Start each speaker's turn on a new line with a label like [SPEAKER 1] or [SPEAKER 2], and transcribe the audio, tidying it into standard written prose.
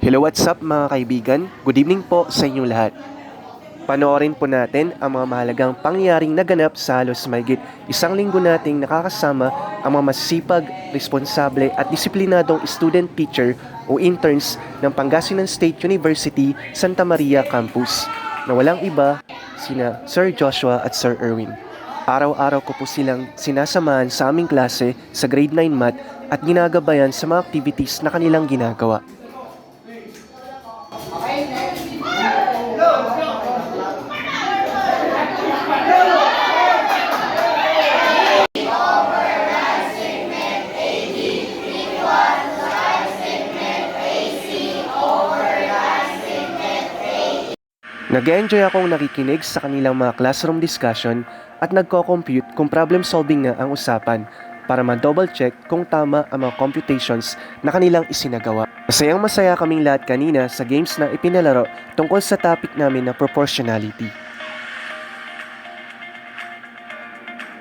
[SPEAKER 1] Hello, what's up mga kaibigan? Good evening po sa inyong lahat. Panoorin po natin ang mga mahalagang pangyayaring naganap sa halos mahigit isang linggo nating nakakasama ang mga masipag, responsable at disiplinadong student teacher o interns ng Pangasinan State University, Santa Maria Campus na walang iba sina Sir Joshua at Sir Erwin. Araw-araw ko po silang sinasamahan sa aming klase sa grade 9 math at ginagabayan sa mga activities na kanilang ginagawa. Nag-enjoy akong nakikinig sa kanilang mga classroom discussion at nagko-compute kung problem solving nga ang usapan para ma-double check kung tama ang mga computations na kanilang isinagawa. Masayang masaya kaming lahat kanina sa games na ipinalaro tungkol sa topic namin na proportionality.